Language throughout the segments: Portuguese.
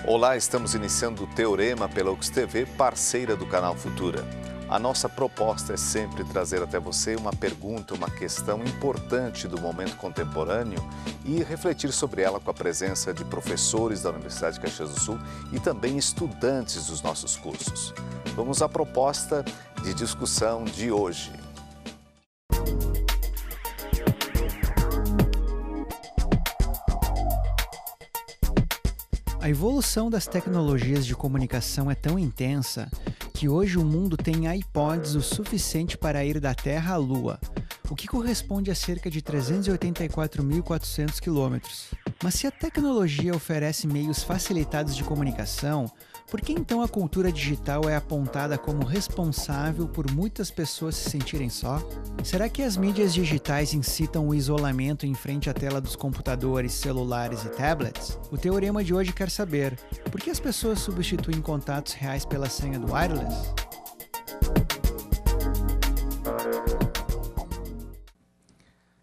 Olá, estamos iniciando o Teorema pela UX TV, parceira do canal Futura. A nossa proposta é sempre trazer até você uma pergunta, uma questão importante do momento contemporâneo e refletir sobre ela com a presença de professores da Universidade de Caxias do Sul e também estudantes dos nossos cursos. Vamos à proposta de discussão de hoje. A evolução das tecnologias de comunicação é tão intensa que hoje o mundo tem iPods o suficiente para ir da Terra à Lua, o que corresponde a cerca de 384.400 quilômetros. Mas se a tecnologia oferece meios facilitados de comunicação, por que então a cultura digital é apontada como responsável por muitas pessoas se sentirem só? Será que as mídias digitais incitam o isolamento em frente à tela dos computadores, celulares e tablets? O Teorema de hoje quer saber, por que as pessoas substituem contatos reais pela senha do wireless?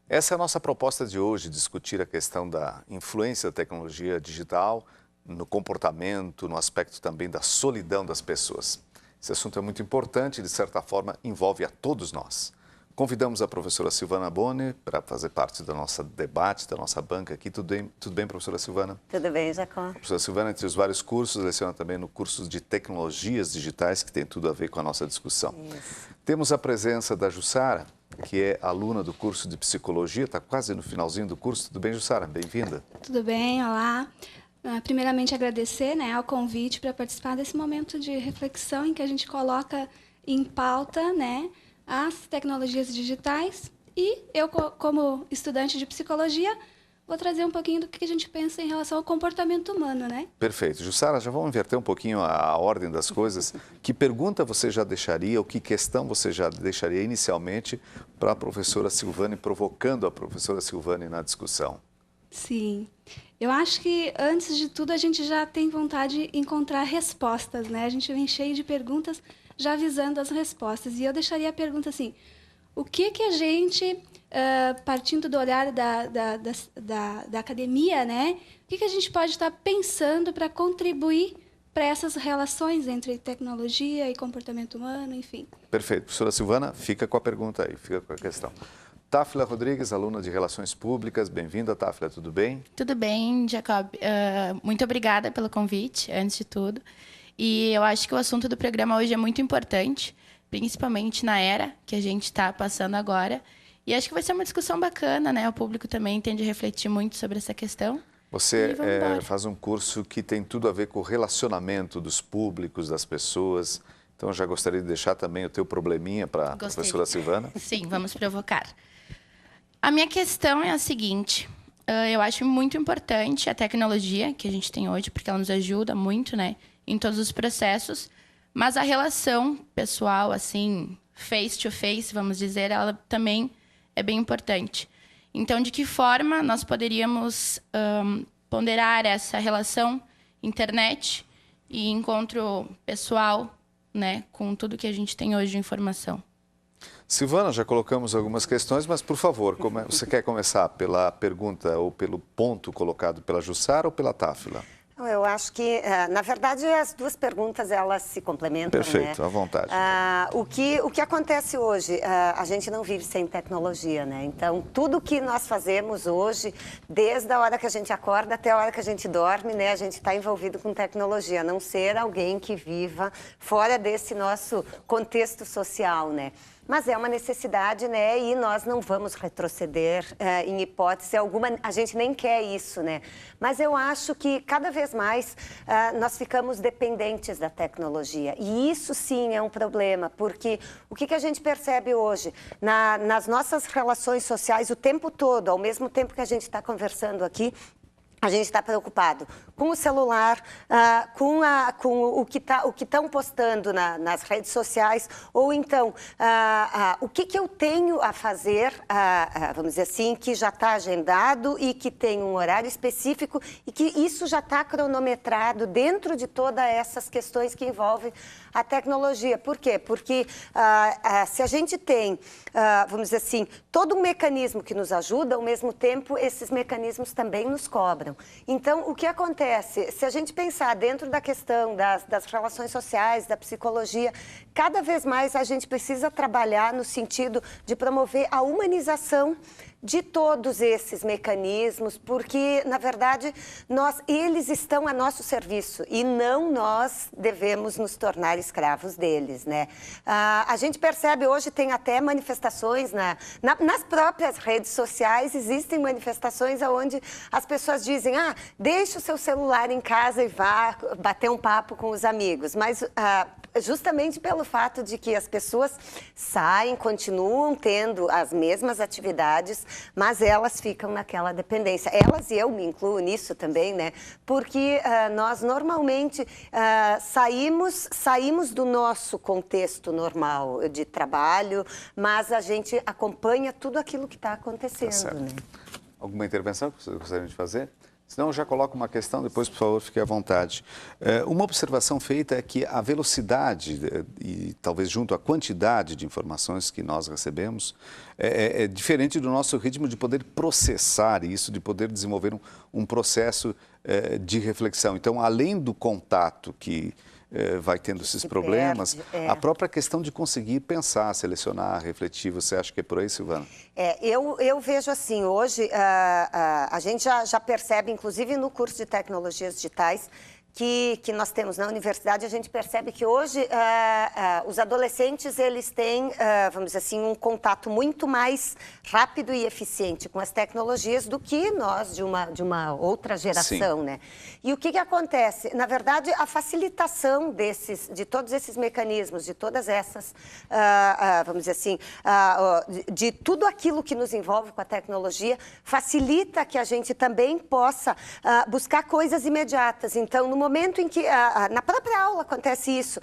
Essa é a nossa proposta de hoje, discutir a questão da influência da tecnologia digital no comportamento, no aspecto também da solidão das pessoas. Esse assunto é muito importante e, de certa forma, envolve a todos nós. Convidamos a professora Silvana Bonner para fazer parte do nosso debate, da nossa banca aqui. Tudo bem, professora Silvana? Tudo bem, Jacó. A professora Silvana, entre os vários cursos, leciona também no curso de tecnologias digitais, que tem tudo a ver com a nossa discussão. Isso. Temos a presença da Jussara, que é aluna do curso de psicologia, está quase no finalzinho do curso. Tudo bem, Jussara? Bem-vinda. Tudo bem, olá. Primeiramente, agradecer ao convite para participar desse momento de reflexão em que a gente coloca em pauta as tecnologias digitais. E eu, como estudante de psicologia, vou trazer um pouquinho do que a gente pensa em relação ao comportamento humano, Perfeito. Jussara, já vamos inverter um pouquinho a ordem das coisas. Que pergunta você já deixaria, ou que questão você já deixaria inicialmente para a professora Silvane, provocando a professora Silvane na discussão? Sim. Eu acho que, antes de tudo, a gente já tem vontade de encontrar respostas, A gente vem cheio de perguntas já visando as respostas. E eu deixaria a pergunta assim, o que a gente, partindo do olhar da academia, o que a gente pode estar pensando para contribuir para essas relações entre tecnologia e comportamento humano, enfim. Perfeito. Professora Silvana, fica com a pergunta aí, fica com a questão. Táfila Rodrigues, aluna de Relações Públicas. Bem-vinda, Táfila, tudo bem? Tudo bem, Jacob. Muito obrigada pelo convite, antes de tudo. E eu acho que o assunto do programa hoje é muito importante, principalmente na era que a gente está passando agora. E acho que vai ser uma discussão bacana, O público também tende a refletir muito sobre essa questão. Você faz um curso que tem tudo a ver com o relacionamento dos públicos, das pessoas. Então, eu já gostaria de deixar também o teu probleminha para a professora Silvana. Sim, vamos provocar. A minha questão é a seguinte, eu acho muito importante a tecnologia que a gente tem hoje, porque ela nos ajuda muito, em todos os processos, mas a relação pessoal, assim, face to face, vamos dizer, ela também é bem importante. Então, de que forma nós poderíamos ponderar essa relação internet e encontro pessoal, com tudo que a gente tem hoje de informação? Silvana, já colocamos algumas questões, mas, por favor, você quer começar pela pergunta ou pelo ponto colocado pela Jussara ou pela Táfila? Eu acho que, na verdade, as duas perguntas, elas se complementam, Perfeito, à vontade. O que acontece hoje? A gente não vive sem tecnologia, Então, tudo que nós fazemos hoje, desde a hora que a gente acorda até a hora que a gente dorme, a gente está envolvido com tecnologia, a não ser alguém que viva fora desse nosso contexto social, Mas é uma necessidade, e nós não vamos retroceder em hipótese alguma, a gente nem quer isso, Mas eu acho que cada vez mais nós ficamos dependentes da tecnologia. E isso sim é um problema, porque o que a gente percebe hoje? Nas nossas relações sociais o tempo todo, ao mesmo tempo que a gente está conversando aqui, a gente está preocupado com o celular, com o que estão postando nas redes sociais, ou então, o que eu tenho a fazer, vamos dizer assim, que já está agendado e que tem um horário específico e que isso já está cronometrado dentro de todas essas questões que envolvem a tecnologia. Por quê? Porque se a gente tem, vamos dizer assim, todo um mecanismo que nos ajuda, ao mesmo tempo, esses mecanismos também nos cobram. precisam. Então, o que acontece? Se a gente pensar dentro da questão das relações sociais, da psicologia, cada vez mais a gente precisa trabalhar no sentido de promover a humanização de todos esses mecanismos, porque, na verdade, eles estão a nosso serviço e não nós devemos nos tornar escravos deles, né? A gente percebe hoje, tem até manifestações nas próprias redes sociais, existem manifestações onde as pessoas dizem, deixa o seu celular em casa e vá bater um papo com os amigos, mas justamente pelo fato de que as pessoas saem, continuam tendo as mesmas atividades, mas elas ficam naquela dependência. Elas, e eu me incluo nisso também, né? Porque nós normalmente saímos do nosso contexto normal de trabalho, mas a gente acompanha tudo aquilo que está acontecendo, né? Alguma intervenção que vocês gostariam de fazer? Senão eu já coloco uma questão, depois, por favor, fique à vontade. Uma observação feita é que a velocidade e talvez junto à quantidade de informações que nós recebemos é diferente do nosso ritmo de poder processar isso, de poder desenvolver um processo de reflexão. Então, além do contato que vai tendo esses problemas, a própria questão de conseguir pensar, selecionar, refletir, você acha que é por aí, Silvana? Eu vejo assim, hoje a gente já percebe, inclusive no curso de tecnologias digitais, que nós temos na universidade, a gente percebe que hoje os adolescentes, eles têm, vamos dizer assim, um contato muito mais rápido e eficiente com as tecnologias do que nós de uma outra geração, né? E o que acontece? Na verdade, a facilitação de todos esses mecanismos, de todas essas, vamos dizer assim, de tudo aquilo que nos envolve com a tecnologia, facilita que a gente também possa buscar coisas imediatas. Então, no momento em que, na própria aula acontece isso,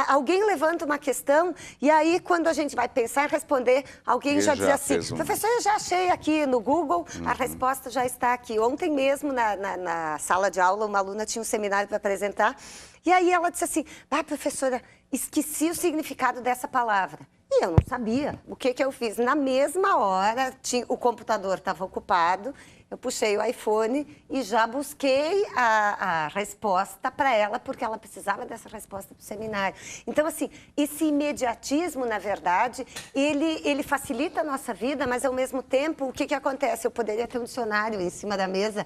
alguém levanta uma questão e aí quando a gente vai pensar em responder, alguém já diz assim, professor, eu já achei aqui no Google, a resposta já está aqui. Ontem mesmo, na sala de aula, uma aluna tinha um seminário para apresentar e aí ela disse assim, professora, esqueci o significado dessa palavra. E eu não sabia. O que eu fiz? Na mesma hora, o computador estava ocupado, eu puxei o iPhone e já busquei a resposta para ela, porque ela precisava dessa resposta para o seminário. Então, assim, esse imediatismo, na verdade, ele facilita a nossa vida, mas, ao mesmo tempo, o que acontece? Eu poderia ter um dicionário em cima da mesa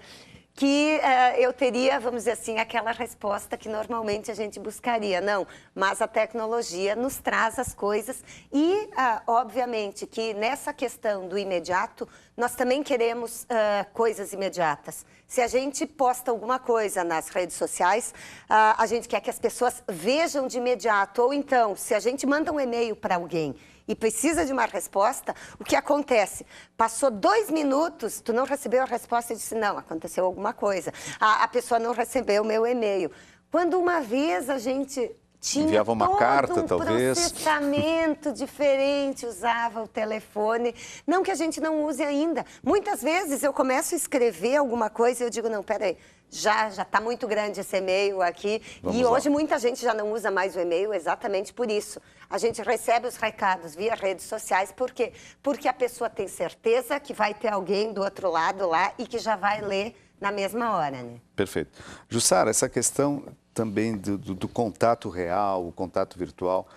que eu teria, vamos dizer assim, aquela resposta que normalmente a gente buscaria. Não, mas a tecnologia nos traz as coisas e, obviamente, que nessa questão do imediato, nós também queremos coisas imediatas. Se a gente posta alguma coisa nas redes sociais, a gente quer que as pessoas vejam de imediato. Ou então, se a gente manda um e-mail para alguém e precisa de uma resposta, o que acontece? Passou 2 minutos, tu não recebeu a resposta e disse, não, aconteceu alguma coisa. A pessoa não recebeu o meu e-mail. Quando uma vez a gente tinha enviava uma carta, talvez, processamento diferente, usava o telefone. Não que a gente não use ainda. Muitas vezes eu começo a escrever alguma coisa e eu digo, não, peraí, já está muito grande esse e-mail aqui. Hoje muita gente já não usa mais o e-mail exatamente por isso. A gente recebe os recados via redes sociais. Por quê? Porque a pessoa tem certeza que vai ter alguém do outro lado lá e que já vai ler na mesma hora, né? Perfeito. Jussara, essa questão também do contato real, o contato virtual,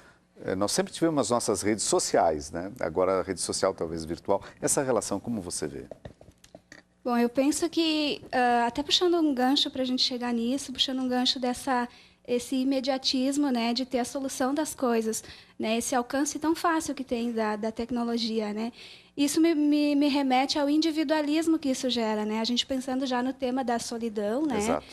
nós sempre tivemos as nossas redes sociais, né? Agora a rede social talvez virtual. Essa relação, como você vê? Bom, eu penso que, até puxando um gancho para a gente chegar nisso, puxando um gancho esse imediatismo, né, de ter a solução das coisas, né, esse alcance tão fácil que tem da tecnologia, né, isso me remete ao individualismo que isso gera, né, a gente pensando já no tema da solidão, né, exato.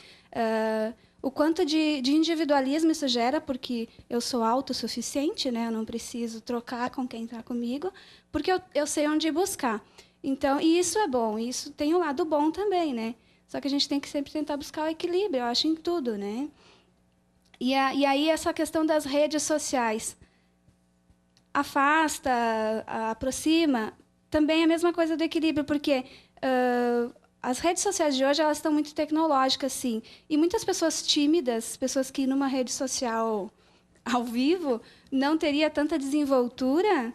O quanto de individualismo isso gera, porque eu sou autossuficiente, né, eu não preciso trocar com quem está comigo, porque eu sei onde buscar. Então, e isso é bom, isso tem um lado bom também, né? Só que a gente tem que sempre tentar buscar o equilíbrio, eu acho, em tudo, né? E aí essa questão das redes sociais afasta, aproxima, também é a mesma coisa do equilíbrio, porque as redes sociais de hoje elas estão muito tecnológicas, sim. E muitas pessoas tímidas, pessoas que numa rede social ao vivo não teria tanta desenvoltura,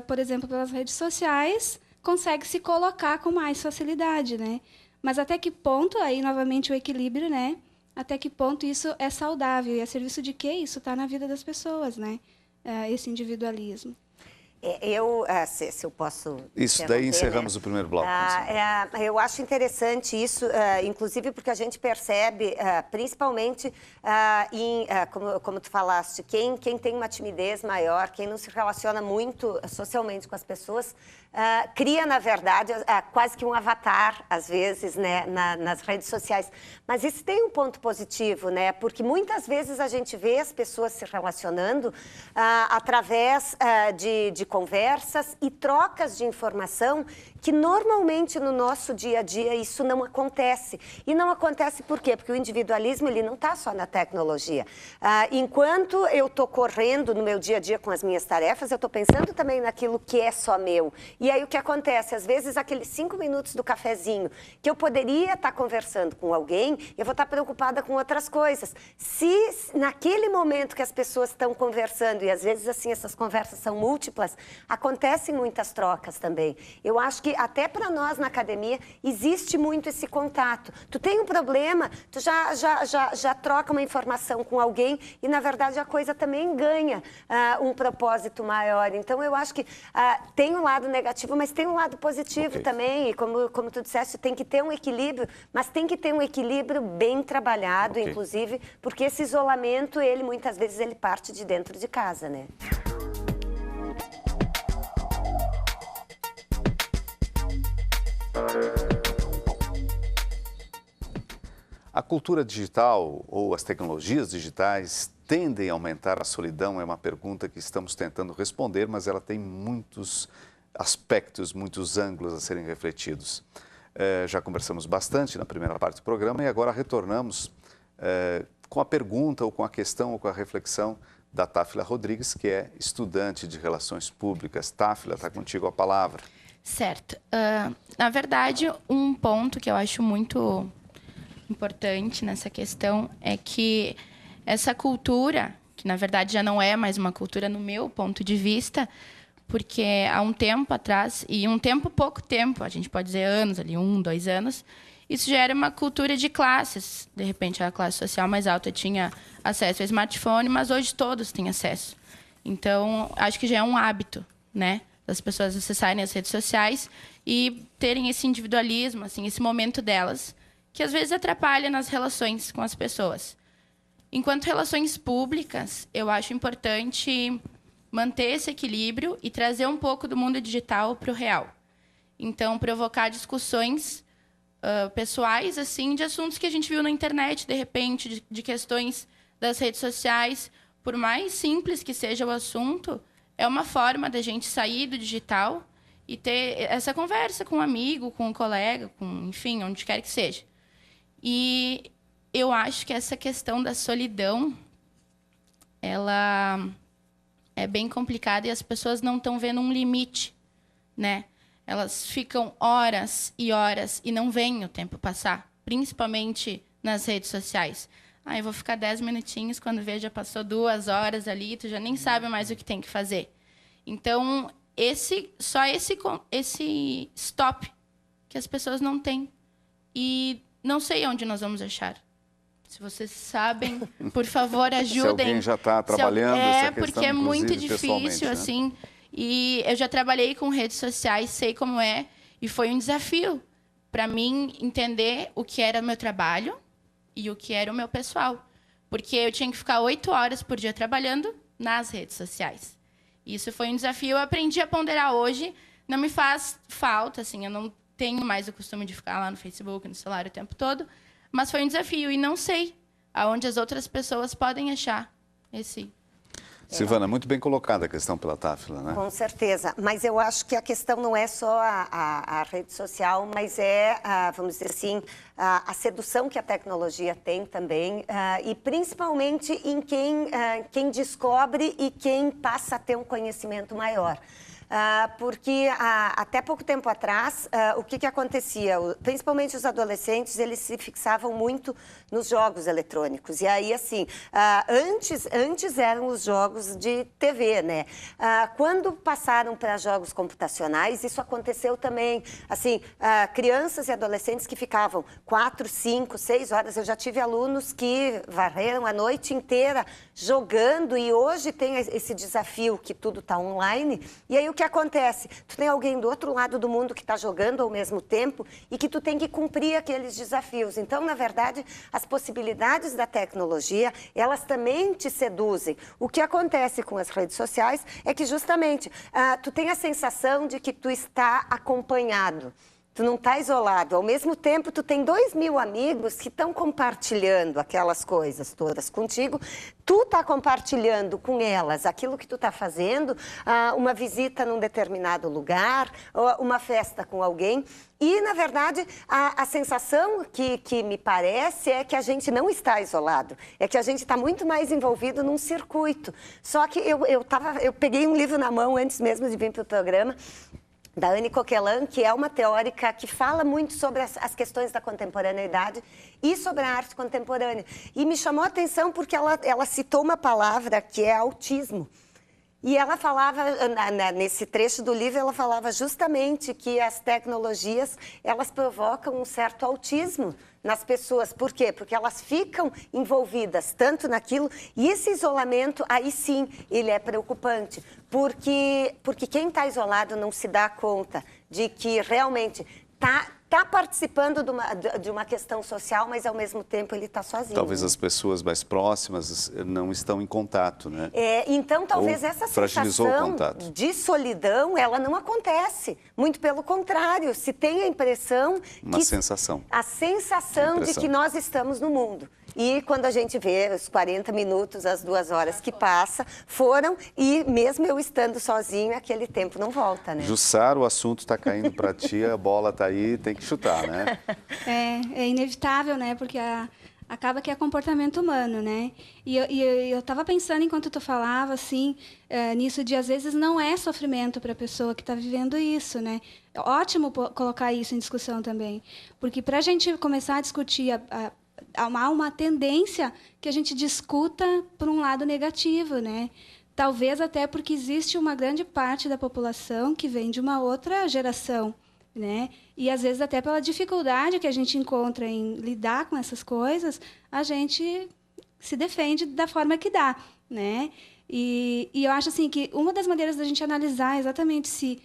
por exemplo, pelas redes sociais, consegue se colocar com mais facilidade, né? Mas até que ponto, aí novamente o equilíbrio, né? Até que ponto isso é saudável e a serviço de que isso está na vida das pessoas, né? Esse individualismo. Se eu posso... Isso, daí encerramos o primeiro bloco. Eu acho interessante isso, inclusive porque a gente percebe, principalmente como tu falaste, quem tem uma timidez maior, quem não se relaciona muito socialmente com as pessoas, cria, na verdade, quase que um avatar, às vezes, né, nas redes sociais. Mas isso tem um ponto positivo, né? Porque muitas vezes a gente vê as pessoas se relacionando através de conversas e trocas de informação que normalmente no nosso dia a dia isso não acontece. E não acontece por quê? Porque o individualismo ele não está só na tecnologia. Enquanto eu estou correndo no meu dia a dia com as minhas tarefas, eu estou pensando também naquilo que é só meu. E aí o que acontece? Às vezes aqueles 5 minutos do cafezinho que eu poderia estar conversando com alguém, eu vou estar preocupada com outras coisas. Se naquele momento que as pessoas estão conversando, e às vezes assim essas conversas são múltiplas, acontecem muitas trocas também. Eu acho que até para nós na academia existe muito esse contato. Tu tem um problema, tu já troca uma informação com alguém e na verdade a coisa também ganha um propósito maior. Então eu acho que tem um lado negativo, mas tem um lado positivo também. E como tu disseste, tem que ter um equilíbrio, mas tem que ter um equilíbrio bem trabalhado, inclusive, porque esse isolamento, ele muitas vezes ele parte de dentro de casa, né? A cultura digital ou as tecnologias digitais tendem a aumentar a solidão? É uma pergunta que estamos tentando responder, mas ela tem muitos aspectos, muitos ângulos a serem refletidos. Já conversamos bastante na primeira parte do programa e agora retornamos com a pergunta ou com a questão ou com a reflexão da Táfila Rodrigues, que é estudante de Relações Públicas. Táfila, está contigo a palavra. Certo. Na verdade, um ponto que eu acho muito importante nessa questão é que essa cultura, que na verdade já não é mais uma cultura no meu ponto de vista, porque há um tempo atrás, e pouco tempo, a gente pode dizer anos ali, 1, 2 anos, isso já era uma cultura de classes. De repente, a classe social mais alta tinha acesso ao smartphone, mas hoje todos têm acesso. Então, acho que já é um hábito, né, das pessoas acessarem as redes sociais e terem esse individualismo, assim, esse momento delas, que às vezes atrapalha nas relações com as pessoas. Enquanto relações públicas, eu acho importante manter esse equilíbrio e trazer um pouco do mundo digital para o real. Então, provocar discussões pessoais, assim, de assuntos que a gente viu na internet, de repente, de questões das redes sociais. Por mais simples que seja o assunto, é uma forma da gente sair do digital e ter essa conversa com um amigo, com um colega, enfim, onde quer que seja. E eu acho que essa questão da solidão, ela é bem complicada e as pessoas não estão vendo um limite, né? Elas ficam horas e horas e não veem o tempo passar, principalmente nas redes sociais. Eu vou ficar 10 minutinhos, quando vejo já passou 2 horas ali, tu já nem sabe mais o que tem que fazer. Então, esse stop que as pessoas não têm. E não sei onde nós vamos achar. Se vocês sabem, por favor, ajudem. Se alguém já está trabalhando essa questão, porque é muito difícil, né? assim. E eu já trabalhei com redes sociais, sei como é. E foi um desafio para mim entender o que era o meu trabalho e o que era o meu pessoal. Porque eu tinha que ficar 8 horas por dia trabalhando nas redes sociais. Isso foi um desafio. Eu aprendi a ponderar hoje. Não me faz falta, assim, eu não tenho mais o costume de ficar lá no Facebook, no celular o tempo todo. Mas foi um desafio e não sei aonde as outras pessoas podem achar esse... Silvana, muito bem colocada a questão pela Táfila, né? Com certeza, mas eu acho que a questão não é só a rede social, mas vamos dizer assim, a sedução que a tecnologia tem também, e principalmente em quem descobre e quem passa a ter um conhecimento maior. porque até pouco tempo atrás, o que acontecia? Principalmente os adolescentes, eles se fixavam muito nos jogos eletrônicos. E aí, assim, antes eram os jogos de TV, né? Quando passaram para jogos computacionais, isso aconteceu também. Assim, crianças e adolescentes que ficavam 4, 5, 6 horas. Eu já tive alunos que varreram a noite inteira jogando e hoje tem esse desafio que tudo está online. E aí o que acontece? Tu tem alguém do outro lado do mundo que está jogando ao mesmo tempo e que tu tem que cumprir aqueles desafios. Então, na verdade, as possibilidades da tecnologia, elas também te seduzem. O que acontece com as redes sociais é que justamente tu tem a sensação de que tu está acompanhado. Tu não está isolado. Ao mesmo tempo, tu tem 2.000 amigos que estão compartilhando aquelas coisas todas contigo. Tu está compartilhando com elas aquilo que tu está fazendo, uma visita num determinado lugar, uma festa com alguém. E, na verdade, a sensação que me parece é que a gente não está isolado. É que a gente está muito mais envolvido num circuito. Só que eu peguei um livro na mão antes mesmo de vir para o programa, da Anne Coquelin, que é uma teórica que fala muito sobre as questões da contemporaneidade e sobre a arte contemporânea. E me chamou a atenção porque ela citou uma palavra que é autismo. E ela falava, nesse trecho do livro, ela falava justamente que as tecnologias, elas provocam um certo autismo nas pessoas. Por quê? Porque elas ficam envolvidas tanto naquilo, e esse isolamento, aí sim, ele é preocupante. Porque quem está isolado não se dá conta de que realmente está participando de uma questão social, mas ao mesmo tempo ele está sozinho. Talvez as pessoas mais próximas não estão em contato, né? Então talvez essa sensação de solidão, ela não acontece. Muito pelo contrário, se tem a impressão a sensação de que nós estamos no mundo. E quando a gente vê os 40 minutos, as 2 horas que passa, foram, e mesmo eu estando sozinho, aquele tempo não volta, né? Jussara, o assunto está caindo para ti, a bola está aí, tem que chutar, né? É inevitável, né? Porque acaba que é comportamento humano, né? E eu estava pensando, enquanto tu falava, assim, nisso de, às vezes, não é sofrimento para a pessoa que está vivendo isso, né? É ótimo colocar isso em discussão também. Porque para a gente começar a discutir há uma tendência que a gente discuta por um lado negativo, né? Talvez até porque existe uma grande parte da população que vem de uma outra geração, né? E às vezes até pela dificuldade que a gente encontra em lidar com essas coisas, a gente se defende da forma que dá, né? E eu acho assim que uma das maneiras da gente analisar exatamente se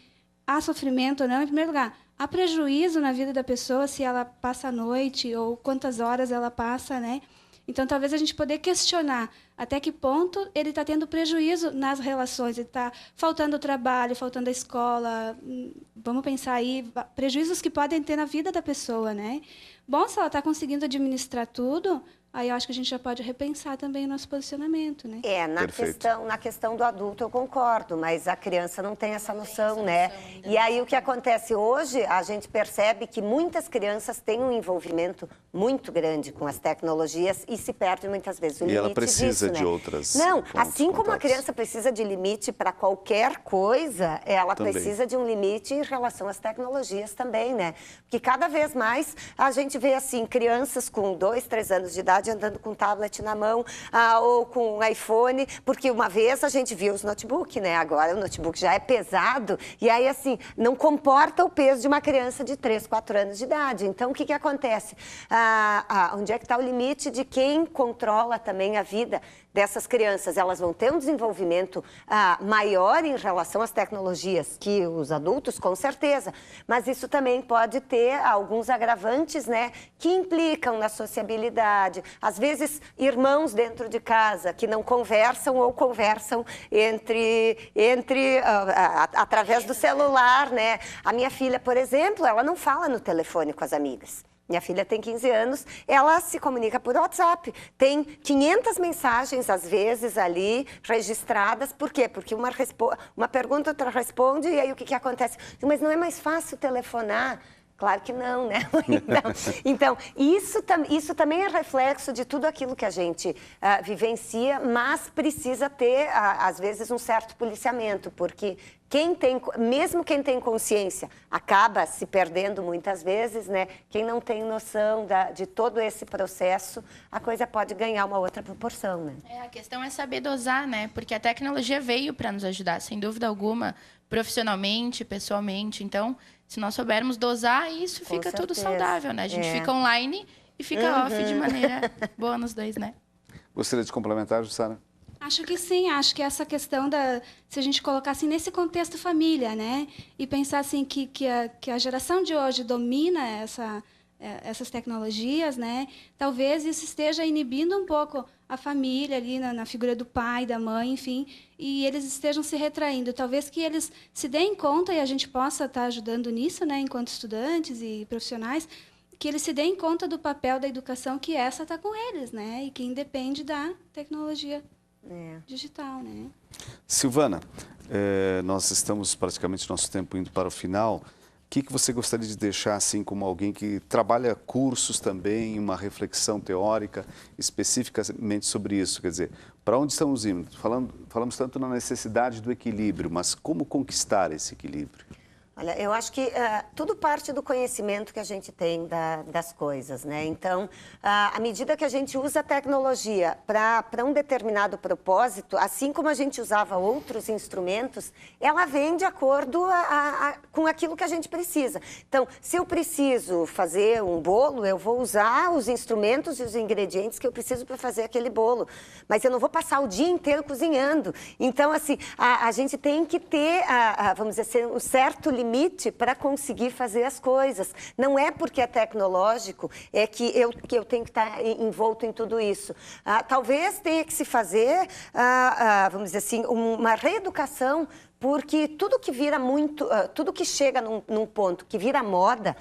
há sofrimento ou não, em primeiro lugar, há prejuízo na vida da pessoa se ela passa a noite ou quantas horas ela passa, né? Então, talvez a gente poder questionar até que ponto ele está tendo prejuízo nas relações. Ele está faltando o trabalho, faltando a escola. Vamos pensar aí, prejuízos que podem ter na vida da pessoa, né? Bom, se ela está conseguindo administrar tudo, aí eu acho que a gente já pode repensar também o nosso posicionamento, né? Na questão do adulto eu concordo, mas a criança não tem essa noção, né? E aí o que acontece hoje, a gente percebe que muitas crianças têm um envolvimento muito grande com as tecnologias e se perde muitas vezes o limite disso, E ela precisa de né? outras Assim como a criança precisa de limite para qualquer coisa, ela também precisa de um limite em relação às tecnologias também, né? Porque cada vez mais a gente vê, assim, crianças com 2, 3 anos de idade andando com tablet na mão ou com um iPhone, porque uma vez a gente viu os notebooks, né? Agora o notebook já é pesado e aí, assim, não comporta o peso de uma criança de 3, 4 anos de idade. Então, o que acontece? Onde é que está o limite de quem controla também a vida dessas crianças? Elas vão ter um desenvolvimento maior em relação às tecnologias que os adultos, com certeza, mas isso também pode ter alguns agravantes, né, que implicam na sociabilidade. Às vezes, irmãos dentro de casa que não conversam ou conversam através do celular, né? A minha filha, por exemplo, ela não fala no telefone com as amigas. Minha filha tem 15 anos, ela se comunica por WhatsApp. Tem 500 mensagens, às vezes, ali, registradas. Por quê? Porque uma pergunta, outra responde, e aí o que acontece? Mas não é mais fácil telefonar? Claro que não, né? Então isso também é reflexo de tudo aquilo que a gente vivencia, mas precisa ter, às vezes, um certo policiamento, porque mesmo quem tem consciência acaba se perdendo muitas vezes, né? Quem não tem noção de todo esse processo, a coisa pode ganhar uma outra proporção, né? A questão é saber dosar, né? Porque a tecnologia veio para nos ajudar, sem dúvida alguma, profissionalmente, pessoalmente. Então, se nós soubermos dosar, isso fica tudo saudável, né? A gente fica online e fica off de maneira boa nos dois, né? Gostaria de complementar, Jussara? Acho que sim, acho que essa questão se a gente colocar assim nesse contexto família, né, e pensar assim que a geração de hoje domina essas tecnologias, né, talvez isso esteja inibindo um pouco a família ali na figura do pai, da mãe, enfim, e eles estejam se retraindo. Talvez que eles se deem conta, e a gente possa estar ajudando nisso, né, enquanto estudantes e profissionais, que eles se deem conta do papel da educação, que essa está com eles, né, e que independe da tecnologia digital, né? Silvana, nós estamos praticamente nosso tempo indo para o final. O que você gostaria de deixar assim como alguém que trabalha cursos também, uma reflexão teórica especificamente sobre isso? Quer dizer, para onde estamos indo? Falamos tanto na necessidade do equilíbrio, mas como conquistar esse equilíbrio? Olha, eu acho que tudo parte do conhecimento que a gente tem das coisas, né? Então, à medida que a gente usa a tecnologia para um determinado propósito, assim como a gente usava outros instrumentos, ela vem de acordo com aquilo que a gente precisa. Então, se eu preciso fazer um bolo, eu vou usar os instrumentos e os ingredientes que eu preciso para fazer aquele bolo. Mas eu não vou passar o dia inteiro cozinhando. Então, assim, a gente tem que ter, vamos dizer, um certo limite para conseguir fazer as coisas. Não é porque é tecnológico que eu tenho que estar envolto em tudo isso. Talvez tenha que se fazer, vamos dizer assim, uma reeducação, porque tudo que vira tudo que chega num ponto que vira moda,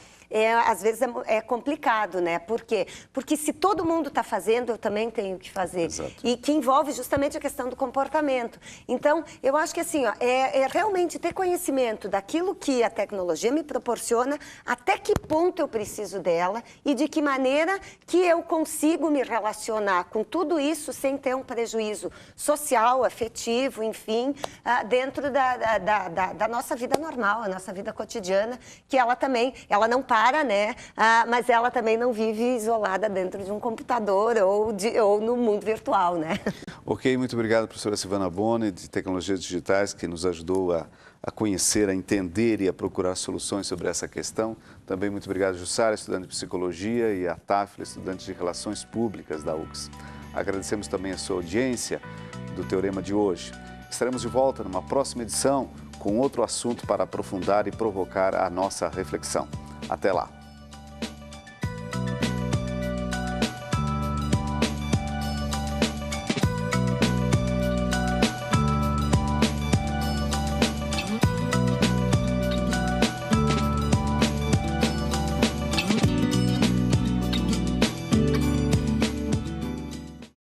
às vezes é complicado, né? Por quê? Porque se todo mundo está fazendo, eu também tenho que fazer. Exato. E que envolve justamente a questão do comportamento. Então, eu acho que assim, é realmente ter conhecimento daquilo que a tecnologia me proporciona, até que ponto eu preciso dela e de que maneira que eu consigo me relacionar com tudo isso sem ter um prejuízo social, afetivo, enfim, dentro da nossa vida normal, a nossa vida cotidiana, que ela não para, né? Mas ela também não vive isolada dentro de um computador ou no mundo virtual, né? Ok, muito obrigado, professora Silvana Boni, de Tecnologias Digitais, que nos ajudou a conhecer, a entender e a procurar soluções sobre essa questão. Também muito obrigado, Jussara, estudante de Psicologia, e a Tafila, estudante de Relações Públicas da UX. Agradecemos também a sua audiência do Teorema de hoje. Estaremos de volta numa próxima edição com outro assunto para aprofundar e provocar a nossa reflexão. Até lá!